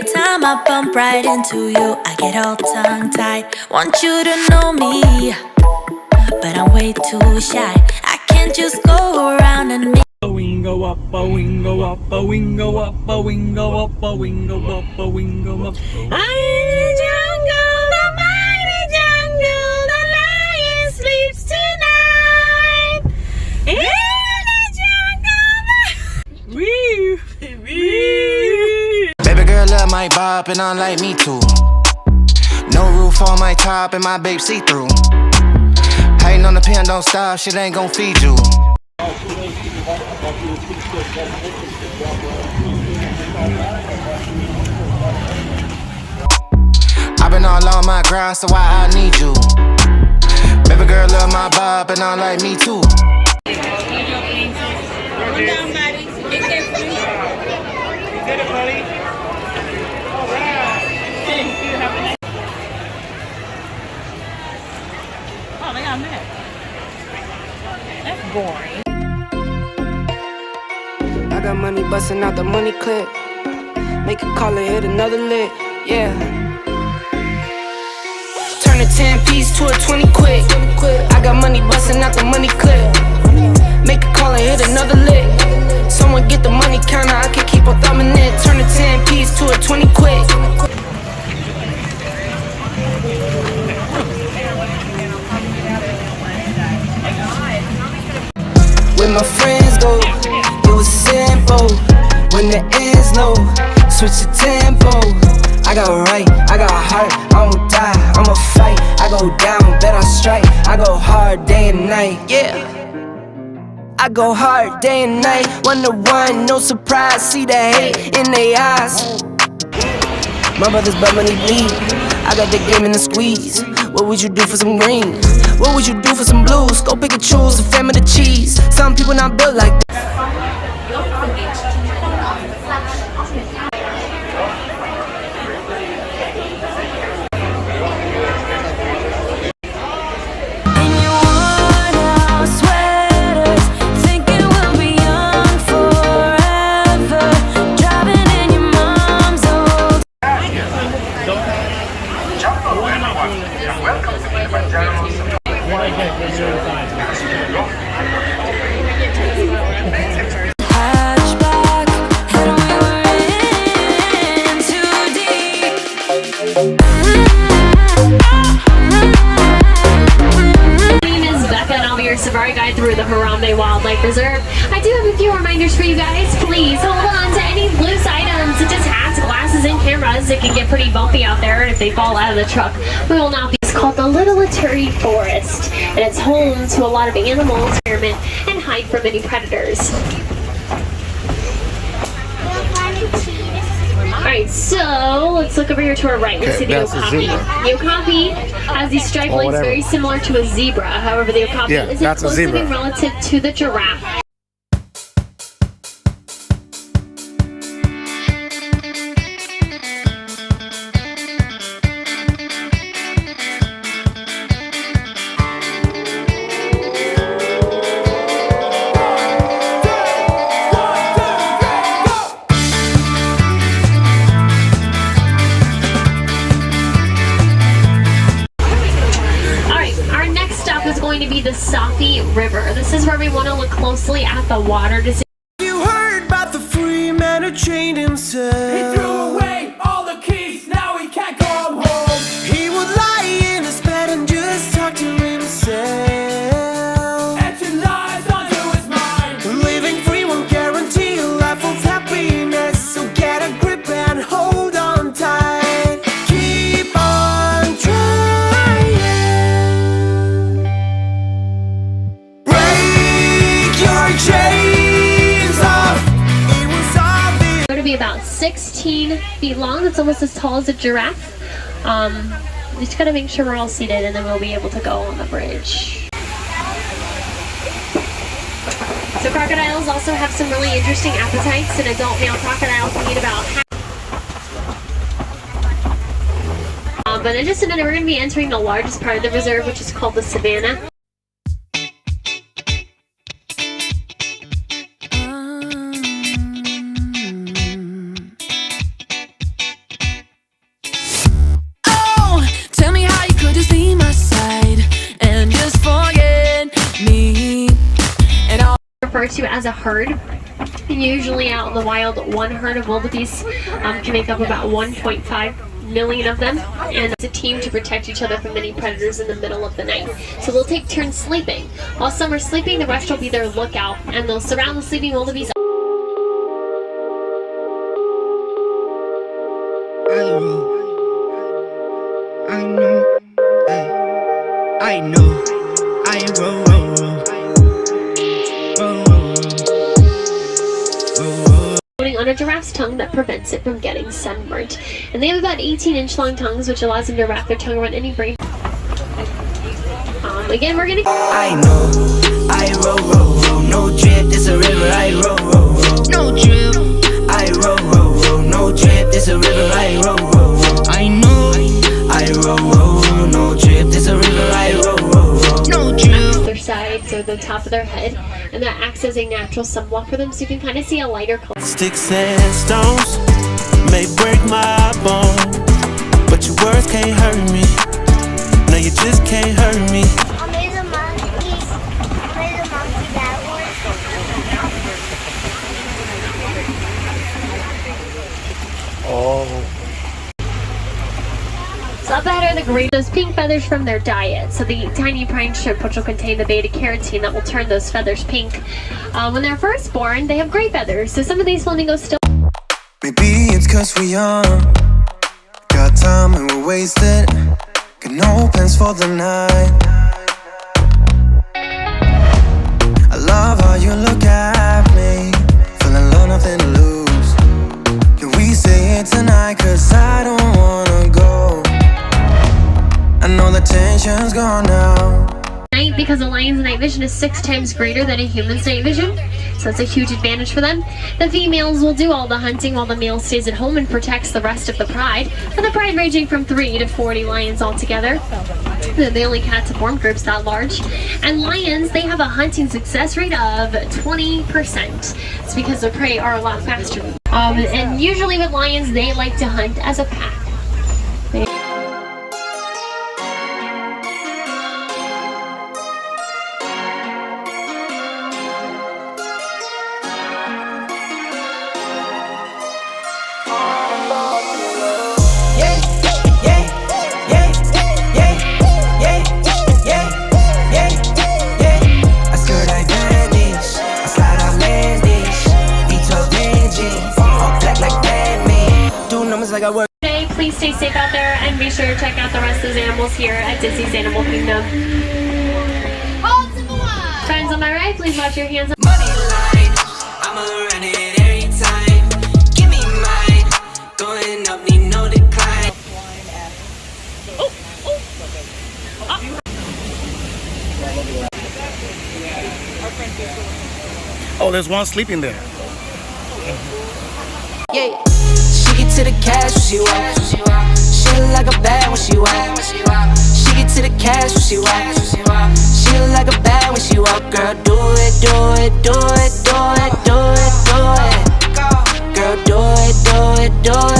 Every time I bump right into you, I get all tongue-tied. Want you to know me, but I'm way too shy. I can't just go around and make a wingo up, a wingo up, a wingo up, a wingo up, a wingo up, a wingo up. I'm in the jungle, the mighty jungle, the lion sleeps tonight. In the jungle, wee, wee. Baby girl love my bop and I like me too. No roof on my top and my babe see through. Hating on the pen, don't stop, shit ain't gon' feed you. I've been all on my grind, so why I need you? Baby girl love my bop and I like me too. Oh, they got mad. That's boring. I got money busting out the money clip. Make a call and hit another lick, yeah. Turn a 10 piece to a 20 quick. I got money busting out the money clip. Make a call and hit another lick. Someone get the money counter, I can keep on thumbing it. Turn a 10 piece to a 20 quick. When my friends go, it was simple. When the ends low, switch the tempo. I got right, I got heart, I won't die, I'ma fight. I go down, bet I strike. I go hard day and night, yeah. I go hard day and night. 1 to 1, no surprise, see the hate in their eyes. My brothers but money bleed. I got the game in the squeeze. What would you do for some green? What would you do for some blues? Go pick and choose, a family of cheese. Some people not built like that. Safari guide through the Harambe Wildlife Reserve. I do have a few reminders for you guys. Please hold on to any loose items such as hats, glasses, and cameras. It can get pretty bumpy out there if they fall out of the truck. We will not be. It's called the Little Aturi Forest, and it's home to a lot of animals, and hide from any predators. Alright, so let's look over here to our right. We see the okapi. The okapi has these striped legs very similar to a zebra. However, the okapi is a close living relative to the giraffe. To be the Safi River. This is where we want to look closely at the water to see. You heard about the free man who chained himself. He threw away all the keys, now he can't come home. He would lie in his bed and just talk to himself. Etching lies onto his mind. Living free won't guarantee a life of happiness, so get a grip and hold on tight. Keep on trying. Chains off. It was obvious. Going to be about 16 feet long. It's almost as tall as a giraffe. Just gotta make sure we're all seated, and then we'll be able to go on the bridge. So crocodiles also have some really interesting appetites. An adult male crocodile can eat about half. But in just a minute, we're going to be entering the largest part of the reserve, which is called the savannah. into as a herd. Usually out in the wild, one herd of wildebeest can make up about 1.5 million of them, and it's a team to protect each other from many predators in the middle of the night. So they'll take turns sleeping. While some are sleeping, the rest will be their lookout, and they'll surround the sleeping wildebeest. I know, I roll. On a giraffe's tongue that prevents it from getting sunburnt. And they have about 18-inch long tongues, which allows them to wrap their tongue around any brain. Again, we're gonna. I know, I roll. No drip, this a river, I roll. No drip, I roll. No drip, this a river, I roll. I know, I roll. No drip, this a river, I roll. No drip. Their sides or the top of their head, and that acts as a natural sunblock for them, so you can kind of see a lighter color. Sticks and stones may break my bone, but your words can't hurt me. No, you just can't hurt me. I made a monkey that So up ahead are the great, those pink feathers from their diet. So the tiny pine strip, which will contain the beta carotene that will turn those feathers pink. When they're first born, they have gray feathers. So some of these flamingos still. Maybe it's cause we're young, got time and we're wasted, got no plans for the night. I love how you look at me, feeling low, nothing to lose. Can we say it tonight, cause I don't wanna go. I know the tension's gone now. Because a lion's night vision is 6 times greater than a human's night vision, so that's a huge advantage for them. The females will do all the hunting while the male stays at home and protects the rest of the pride, with the pride ranging from 3 to 40 lions altogether. They're the only cats to form groups that large. And lions, they have a hunting success rate of 20%. It's because their prey are a lot faster. And usually with lions, they like to hunt as a pack. Okay, please stay safe out there and be sure to check out the rest of those animals here at Disney's Animal Kingdom. Friends on my right, please watch your hands. Money line, I'ma run it every time. Give me mine, going up, need no decline. Oh, there's one sleeping there. Yeah, she get to the cash when she walk. She look like a bad when she walk. She get to the cash when she walk. She look like a bad when she walk. Girl, do it, do it, do it, do it, do it, do it. Girl, do it, do it, do it.